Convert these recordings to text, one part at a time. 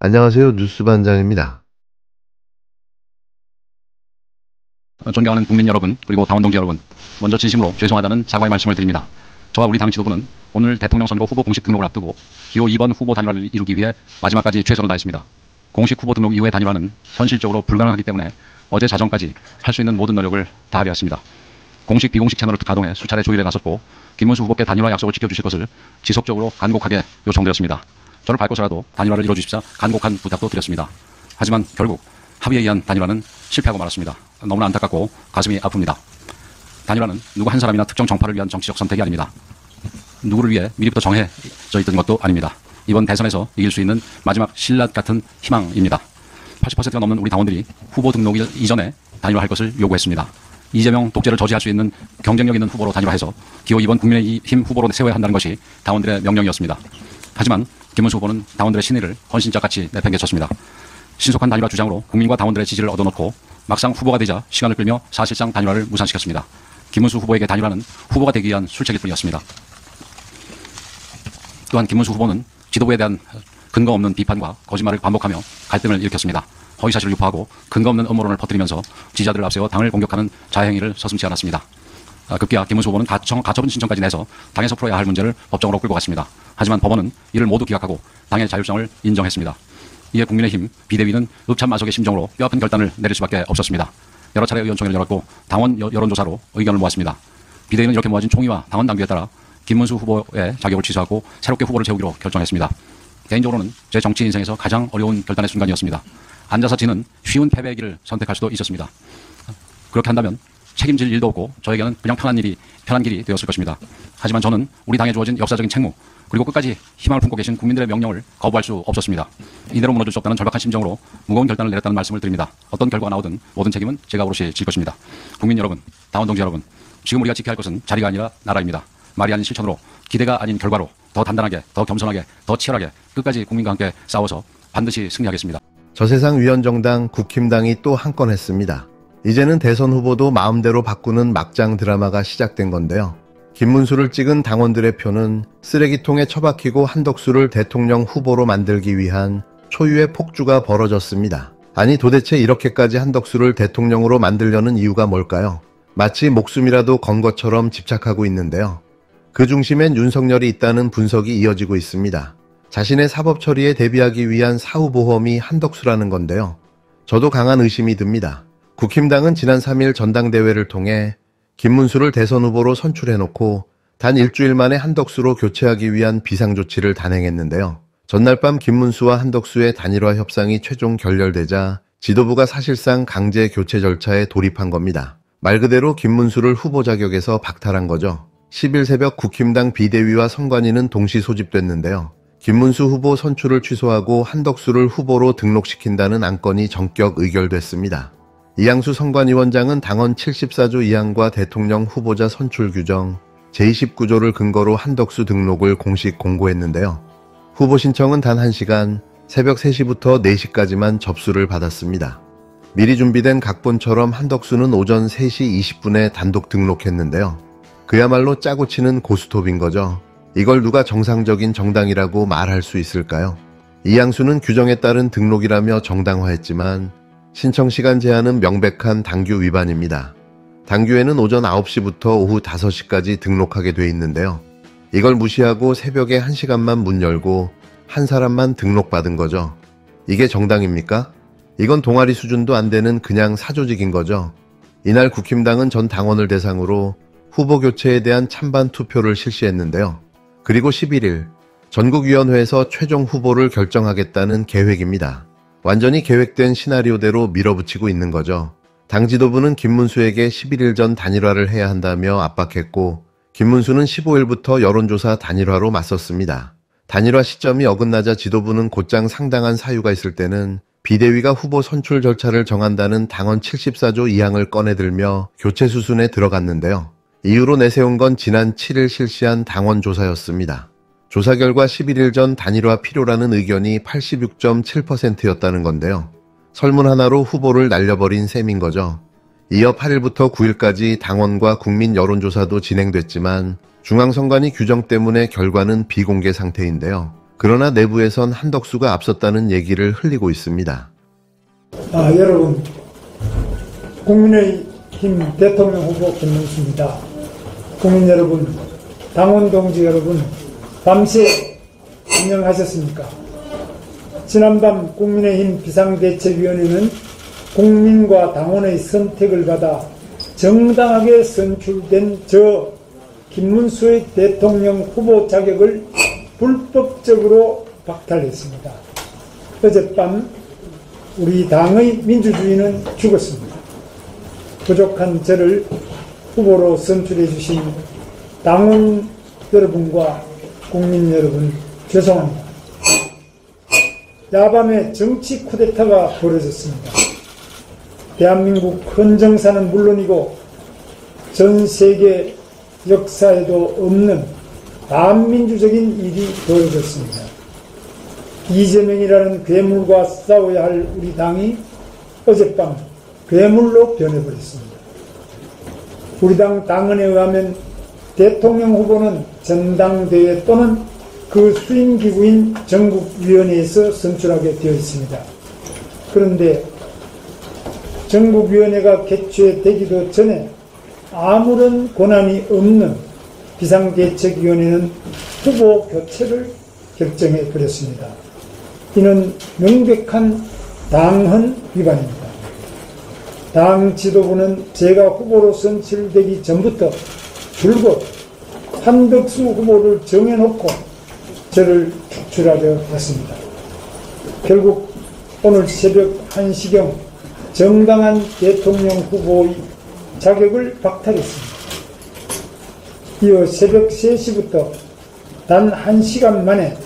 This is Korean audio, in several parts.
안녕하세요. 뉴스반장입니다. 존경하는 국민 여러분, 그리고 당원 동지 여러분, 먼저 진심으로 죄송하다는 사과의 말씀을 드립니다. 저와 우리 당 지도부는 오늘 대통령 선거 후보 공식 등록을 앞두고 기호 2번 후보 단일화를 이루기 위해 마지막까지 최선을 다했습니다. 공식 후보 등록 이후의 단일화는 현실적으로 불가능하기 때문에 어제 자정까지 할 수 있는 모든 노력을 다하려 했습니다. 공식 비공식 채널을 가동해 수차례 조율에 나섰고 김문수 후보께 단일화 약속을 지켜주실 것을 지속적으로 간곡하게 요청드렸습니다. 저를 밟고서라도 단일화를 이뤄주십사 간곡한 부탁도 드렸습니다. 하지만 결국 합의에 의한 단일화는 실패하고 말았습니다. 너무나 안타깝고 가슴이 아픕니다. 단일화는 누구 한 사람이나 특정 정파를 위한 정치적 선택이 아닙니다. 누구를 위해 미리부터 정해져 있던 것도 아닙니다. 이번 대선에서 이길 수 있는 마지막 신라 같은 희망입니다. 80%가 넘는 우리 당원들이 후보 등록일 이전에 단일화할 것을 요구했습니다. 이재명 독재를 저지할 수 있는 경쟁력 있는 후보로 단일화해서 기호 2번 국민의힘 후보로 세워야 한다는 것이 당원들의 명령이었습니다. 하지만 김문수 후보는 당원들의 신의를 헌신짝같이 내팽개쳤습니다. 신속한 단일화 주장으로 국민과 당원들의 지지를 얻어놓고 막상 후보가 되자 시간을 끌며 사실상 단일화를 무산시켰습니다. 김문수 후보에게 단일화는 후보가 되기 위한 술책일 뿐이었습니다. 또한 김문수 후보는 지도부에 대한 근거 없는 비판과 거짓말을 반복하며 갈등을 일으켰습니다. 허위사실을 유포하고 근거 없는 음모론을 퍼뜨리면서 지지자들을 앞세워 당을 공격하는 자해행위를 서슴지 않았습니다. 급기야 김문수 후보는 가처분 신청까지 내서 당에서 풀어야 할 문제를 법정으로 끌고 갔습니다. 하지만 법원은 이를 모두 기각하고 당의 자율성을 인정했습니다. 이에 국민의힘 비대위는 읍참마속의 심정으로 뼈아픈 결단을 내릴 수밖에 없었습니다. 여러 차례 의원총회를 열었고 당원 여론조사로 의견을 모았습니다. 비대위는 이렇게 모아진 총의와 당원 당규에 따라 김문수 후보의 자격을 취소하고 새롭게 후보를 세우기로 결정했습니다. 개인적으로는 제 정치 인생에서 가장 어려운 결단의 순간이었습니다. 앉아서 지는 쉬운 패배의 길을 선택할 수도 있었습니다. 그렇게 한다면 책임질 일도 없고 저에게는 그냥 편한 길이 되었을 것입니다. 하지만 저는 우리 당에 주어진 역사적인 책무 그리고 끝까지 희망을 품고 계신 국민들의 명령을 거부할 수 없었습니다. 이대로 무너질 수 없다는 절박한 심정으로 무거운 결단을 내렸다는 말씀을 드립니다. 어떤 결과가 나오든 모든 책임은 제가 오롯이 질 것입니다. 국민 여러분, 당원 동지 여러분, 지금 우리가 지켜야 할 것은 자리가 아니라 나라입니다. 말이 아닌 실천으로, 기대가 아닌 결과로 더 단단하게, 더 겸손하게, 더 치열하게 끝까지 국민과 함께 싸워서 반드시 승리하겠습니다. 저세상위원정당 국힘당이 또 한 건 했습니다. 이제는 대선 후보도 마음대로 바꾸는 막장 드라마가 시작된 건데요. 김문수를 찍은 당원들의 표는 쓰레기통에 처박히고 한덕수를 대통령 후보로 만들기 위한 초유의 폭주가 벌어졌습니다. 아니 도대체 이렇게까지 한덕수를 대통령으로 만들려는 이유가 뭘까요? 마치 목숨이라도 건 것처럼 집착하고 있는데요. 그 중심엔 윤석열이 있다는 분석이 이어지고 있습니다. 자신의 사법 처리에 대비하기 위한 사후보험이 한덕수라는 건데요. 저도 강한 의심이 듭니다. 국힘당은 지난 3일 전당대회를 통해 김문수를 대선 후보로 선출해놓고 단 일주일 만에 한덕수로 교체하기 위한 비상조치를 단행했는데요. 전날 밤 김문수와 한덕수의 단일화 협상이 최종 결렬되자 지도부가 사실상 강제 교체 절차에 돌입한 겁니다. 말 그대로 김문수를 후보 자격에서 박탈한 거죠. 10일 새벽 국힘당 비대위와 선관위는 동시 소집됐는데요. 김문수 후보 선출을 취소하고 한덕수를 후보로 등록시킨다는 안건이 전격 의결됐습니다. 이양수 선관위원장은 당헌 74조 2항과 대통령 후보자 선출 규정 제29조를 근거로 한덕수 등록을 공식 공고했는데요. 후보 신청은 단 1시간 새벽 3시부터 4시까지만 접수를 받았습니다. 미리 준비된 각본처럼 한덕수는 오전 3시 20분에 단독 등록했는데요. 그야말로 짜고 치는 고스톱인 거죠. 이걸 누가 정상적인 정당이라고 말할 수 있을까요? 이양수는 규정에 따른 등록이라며 정당화했지만 신청 시간 제한은 명백한 당규 위반입니다. 당규에는 오전 9시부터 오후 5시까지 등록하게 돼 있는데요. 이걸 무시하고 새벽에 1시간만 문 열고 한 사람만 등록받은 거죠. 이게 정당입니까? 이건 동아리 수준도 안 되는 그냥 사조직인 거죠. 이날 국힘당은 전 당원을 대상으로 후보 교체에 대한 찬반 투표를 실시했는데요. 그리고 11일 전국위원회에서 최종 후보를 결정하겠다는 계획입니다. 완전히 계획된 시나리오대로 밀어붙이고 있는 거죠. 당 지도부는 김문수에게 11일 전 단일화를 해야 한다며 압박했고 김문수는 15일부터 여론조사 단일화로 맞섰습니다. 단일화 시점이 어긋나자 지도부는 곧장 상당한 사유가 있을 때는 비대위가 후보 선출 절차를 정한다는 당헌 74조 2항을 꺼내들며 교체 수순에 들어갔는데요. 이유로 내세운 건 지난 7일 실시한 당원 조사였습니다. 조사 결과 11일 전 단일화 필요라는 의견이 86.7%였다는 건데요. 설문 하나로 후보를 날려버린 셈인 거죠. 이어 8일부터 9일까지 당원과 국민 여론조사도 진행됐지만 중앙선관위 규정 때문에 결과는 비공개 상태인데요. 그러나 내부에선 한덕수가 앞섰다는 얘기를 흘리고 있습니다. 여러분, 국민의힘 대통령 후보 김문수입니다. 국민 여러분, 당원 동지 여러분, 밤새 안녕하셨습니까? 지난밤 국민의힘 비상대책위원회는 국민과 당원의 선택을 받아 정당하게 선출된 저 김문수의 대통령 후보 자격을 불법적으로 박탈했습니다. 어젯밤 우리 당의 민주주의는 죽었습니다. 부족한 저를 후보로 선출해 주신 당원 여러분과 국민 여러분 죄송합니다. 야밤에 정치 쿠데타가 벌어졌습니다. 대한민국 헌정사는 물론이고 전 세계 역사에도 없는 반민주적인 일이 벌어졌습니다. 이재명이라는 괴물과 싸워야 할 우리 당이 어젯밤 괴물로 변해버렸습니다. 우리 당 당헌에 의하면 대통령 후보는 전당대회 또는 그 수임기구인 전국위원회에서 선출하게 되어 있습니다. 그런데 전국위원회가 개최되기도 전에 아무런 권한이 없는 비상대책위원회는 후보 교체를 결정해 버렸습니다. 이는 명백한 당헌 위반입니다. 당 지도부는 제가 후보로 선출되기 전부터 줄곧 한덕수 후보를 정해놓고 저를 축출하려 했습니다. 결국 오늘 새벽 1시경 정당한 대통령 후보의 자격을 박탈했습니다. 이어 새벽 3시부터 단 1시간 만에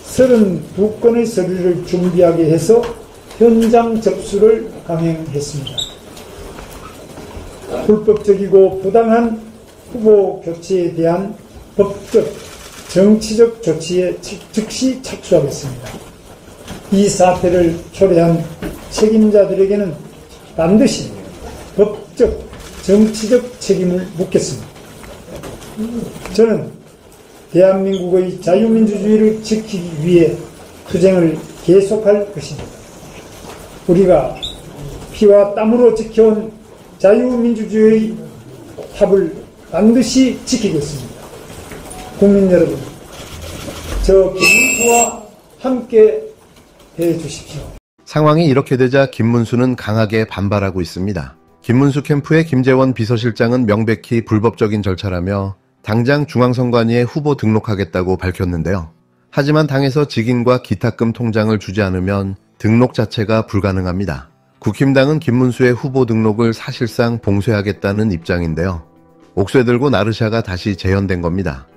32건의 서류를 준비하게 해서 현장 접수를 강행했습니다. 불법적이고 부당한 후보 교체에 대한 법적, 정치적 조치에 즉시 착수하겠습니다. 이 사태를 초래한 책임자들에게는 반드시 법적, 정치적 책임을 묻겠습니다. 저는 대한민국의 자유민주주의를 지키기 위해 투쟁을 계속할 것입니다. 우리가 피와 땀으로 지켜온 자유민주주의의 탑을 반드시 지키겠습니다. 국민 여러분, 저 김문수와 함께 해주십시오. 상황이 이렇게 되자 김문수는 강하게 반발하고 있습니다. 김문수 캠프의 김재원 비서실장은 명백히 불법적인 절차라며 당장 중앙선관위에 후보 등록하겠다고 밝혔는데요. 하지만 당에서 직인과 기탁금 통장을 주지 않으면 등록 자체가 불가능합니다. 국힘당은 김문수의 후보 등록을 사실상 봉쇄하겠다는 입장인데요. 옥새 들고 나르샤가 다시 재현된 겁니다.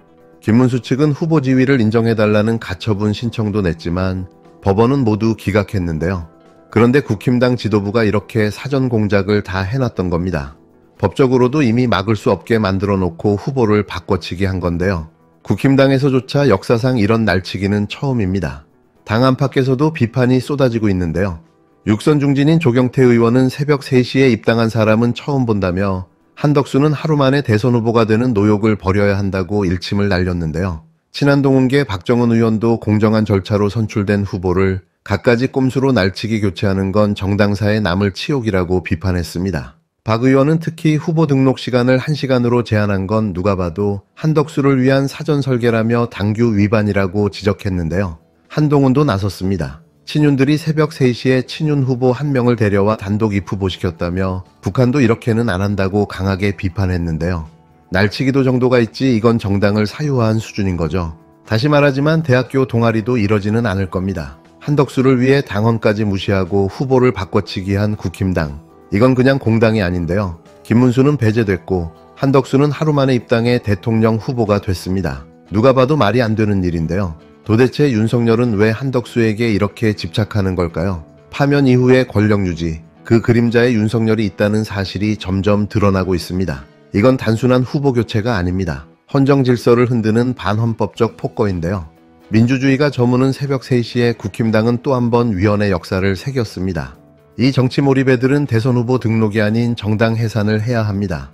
김문수 측은 후보 지위를 인정해달라는 가처분 신청도 냈지만 법원은 모두 기각했는데요. 그런데 국힘당 지도부가 이렇게 사전 공작을 다 해놨던 겁니다. 법적으로도 이미 막을 수 없게 만들어 놓고 후보를 바꿔치기 한 건데요. 국힘당에서조차 역사상 이런 날치기는 처음입니다. 당 안팎에서도 비판이 쏟아지고 있는데요. 육선 중진인 조경태 의원은 새벽 3시에 입당한 사람은 처음 본다며 한덕수는 하루 만에 대선 후보가 되는 노욕을 벌여야 한다고 일침을 날렸는데요. 친한동훈계 박정은 의원도 공정한 절차로 선출된 후보를 갖가지 꼼수로 날치기 교체하는 건 정당사에 남을 치욕이라고 비판했습니다. 박 의원은 특히 후보 등록 시간을 1시간으로 제한한 건 누가 봐도 한덕수를 위한 사전 설계라며 당규 위반이라고 지적했는데요. 한동훈도 나섰습니다. 친윤들이 새벽 3시에 친윤 후보 1명을 데려와 단독 입후보시켰다며 북한도 이렇게는 안 한다고 강하게 비판했는데요. 날치기도 정도가 있지 이건 정당을 사유화한 수준인 거죠. 다시 말하지만 대학교 동아리도 이러지는 않을 겁니다. 한덕수를 위해 당헌까지 무시하고 후보를 바꿔치기 한 국힘당. 이건 그냥 공당이 아닌데요. 김문수는 배제됐고 한덕수는 하루 만에 입당해 대통령 후보가 됐습니다. 누가 봐도 말이 안 되는 일인데요. 도대체 윤석열은 왜 한덕수에게 이렇게 집착하는 걸까요? 파면 이후의 권력 유지, 그 그림자에 윤석열이 있다는 사실이 점점 드러나고 있습니다. 이건 단순한 후보 교체가 아닙니다. 헌정 질서를 흔드는 반헌법적 폭거인데요. 민주주의가 저무는 새벽 3시에 국힘당은 또 한 번 위헌의 역사를 새겼습니다. 이 정치 몰입애들은 대선 후보 등록이 아닌 정당 해산을 해야 합니다.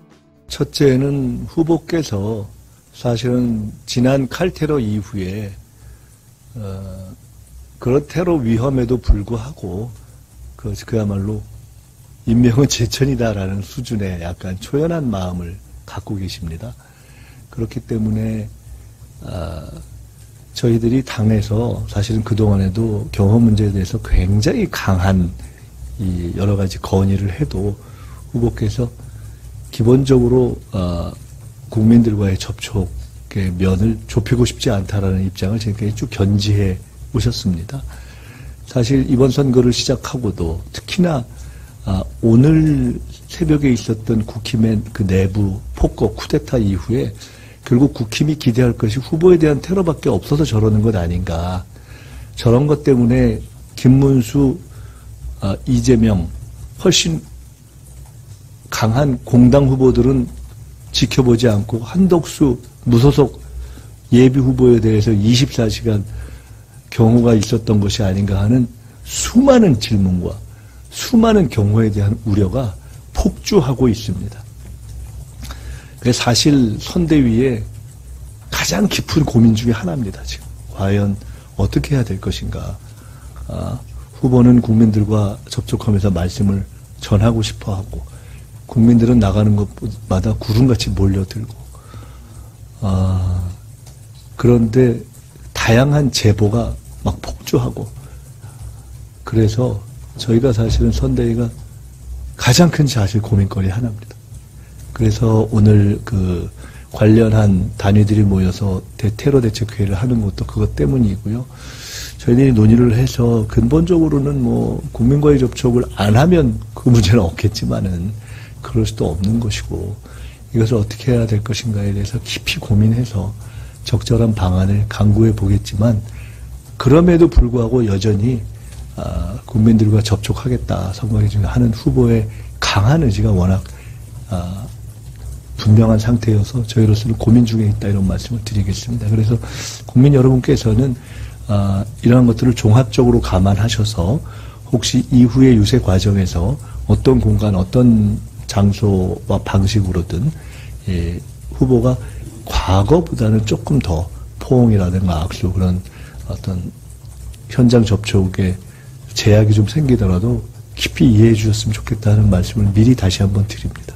첫째는 후보께서 사실은 지난 칼테러 이후에 그런 테러 위험에도 불구하고 그야말로 인명은 제천이다라는 수준의 약간 초연한 마음을 갖고 계십니다. 그렇기 때문에 저희들이 당에서 사실은 그동안에도 경호 문제에 대해서 굉장히 강한 이 여러 가지 건의를 해도 후보께서 기본적으로 국민들과의 접촉의 면을 좁히고 싶지 않다라는 입장을 지금까지 쭉 견지해 오셨습니다. 사실 이번 선거를 시작하고도 특히나 오늘 새벽에 있었던 국힘의 그 내부 폭거 쿠데타 이후에 결국 국힘이 기대할 것이 후보에 대한 테러밖에 없어서 저러는 것 아닌가. 저런 것 때문에 김문수, 이재명 훨씬 강한 공당 후보들은 지켜보지 않고 한덕수 무소속 예비 후보에 대해서 24시간 경호가 있었던 것이 아닌가 하는 수많은 질문과 수많은 경호에 대한 우려가 폭주하고 있습니다. 그래서 사실 선대위의 가장 깊은 고민 중에 하나입니다. 지금 과연 어떻게 해야 될 것인가. 후보는 국민들과 접촉하면서 말씀을 전하고 싶어하고 국민들은 나가는 것마다 구름같이 몰려들고 그런데 다양한 제보가 막 폭주하고 그래서 저희가 사실은 선대위가 가장 큰 사실 고민거리 하나입니다. 그래서 오늘 그 관련한 단위들이 모여서 테러 대책회의를 하는 것도 그것 때문이고요. 저희들이 논의를 해서 근본적으로는 뭐 국민과의 접촉을 안 하면 그 문제는 없겠지만은 그럴 수도 없는 것이고 이것을 어떻게 해야 될 것인가에 대해서 깊이 고민해서 적절한 방안을 강구해 보겠지만 그럼에도 불구하고 여전히 국민들과 접촉하겠다 선거에 하는 후보의 강한 의지가 워낙 분명한 상태여서 저희로서는 고민 중에 있다 이런 말씀을 드리겠습니다. 그래서 국민 여러분께서는 이러한 것들을 종합적으로 감안하셔서 혹시 이후의 유세 과정에서 어떤 공간, 어떤 장소와 방식으로든 후보가 과거보다는 조금 더 포옹이라든가 악수 그런 어떤 현장 접촉에 제약이 좀 생기더라도 깊이 이해해 주셨으면 좋겠다는 말씀을 미리 다시 한번 드립니다.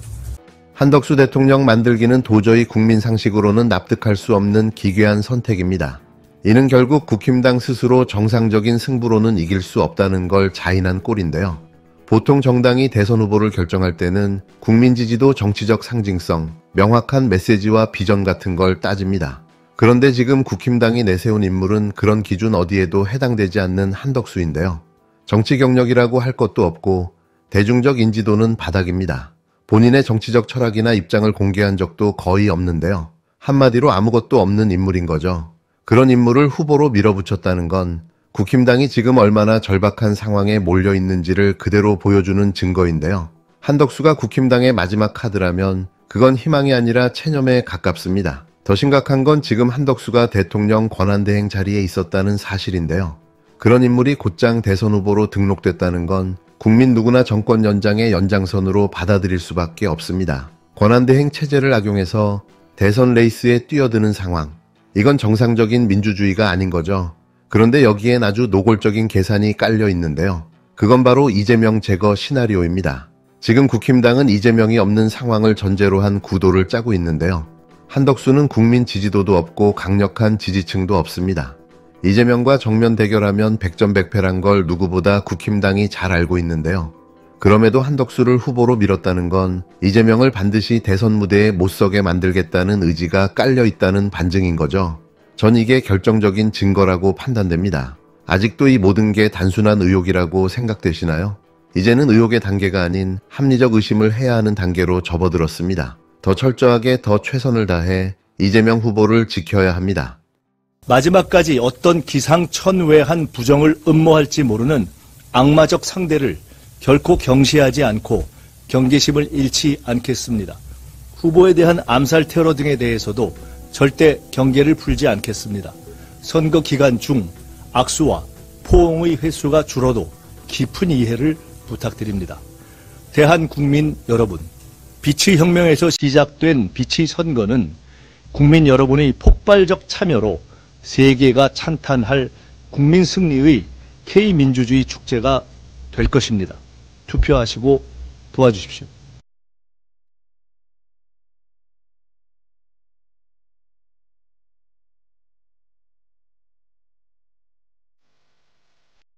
한덕수 대통령 만들기는 도저히 국민 상식으로는 납득할 수 없는 기괴한 선택입니다. 이는 결국 국힘당 스스로 정상적인 승부로는 이길 수 없다는 걸 자인한 꼴인데요. 보통 정당이 대선 후보를 결정할 때는 국민 지지도 정치적 상징성, 명확한 메시지와 비전 같은 걸 따집니다. 그런데 지금 국힘당이 내세운 인물은 그런 기준 어디에도 해당되지 않는 한덕수인데요. 정치 경력이라고 할 것도 없고 대중적 인지도는 바닥입니다. 본인의 정치적 철학이나 입장을 공개한 적도 거의 없는데요. 한마디로 아무것도 없는 인물인 거죠. 그런 인물을 후보로 밀어붙였다는 건 국힘당이 지금 얼마나 절박한 상황에 몰려 있는지를 그대로 보여주는 증거인데요. 한덕수가 국힘당의 마지막 카드라면 그건 희망이 아니라 체념에 가깝습니다. 더 심각한 건 지금 한덕수가 대통령 권한대행 자리에 있었다는 사실인데요. 그런 인물이 곧장 대선 후보로 등록됐다는 건 국민 누구나 정권 연장의 연장선으로 받아들일 수밖에 없습니다. 권한대행 체제를 악용해서 대선 레이스에 뛰어드는 상황. 이건 정상적인 민주주의가 아닌 거죠. 그런데 여기엔 아주 노골적인 계산이 깔려 있는데요. 그건 바로 이재명 제거 시나리오입니다. 지금 국힘당은 이재명이 없는 상황을 전제로 한 구도를 짜고 있는데요. 한덕수는 국민 지지도도 없고 강력한 지지층도 없습니다. 이재명과 정면 대결하면 백전백패란 걸 누구보다 국힘당이 잘 알고 있는데요. 그럼에도 한덕수를 후보로 밀었다는 건 이재명을 반드시 대선 무대에 못 서게 만들겠다는 의지가 깔려 있다는 반증인 거죠. 전 이게 결정적인 증거라고 판단됩니다. 아직도 이 모든 게 단순한 의혹이라고 생각되시나요? 이제는 의혹의 단계가 아닌 합리적 의심을 해야 하는 단계로 접어들었습니다. 더 철저하게 더 최선을 다해 이재명 후보를 지켜야 합니다. 마지막까지 어떤 기상천외한 부정을 음모할지 모르는 악마적 상대를 결코 경시하지 않고 경계심을 잃지 않겠습니다. 후보에 대한 암살 테러 등에 대해서도 절대 경계를 풀지 않겠습니다. 선거 기간 중 악수와 포옹의 횟수가 줄어도 깊은 이해를 부탁드립니다. 대한국민 여러분, 빛의 혁명에서 시작된 빛의 선거는 국민 여러분의 폭발적 참여로 세계가 찬탄할 국민 승리의 K민주주의 축제가 될 것입니다. 투표하시고 도와주십시오.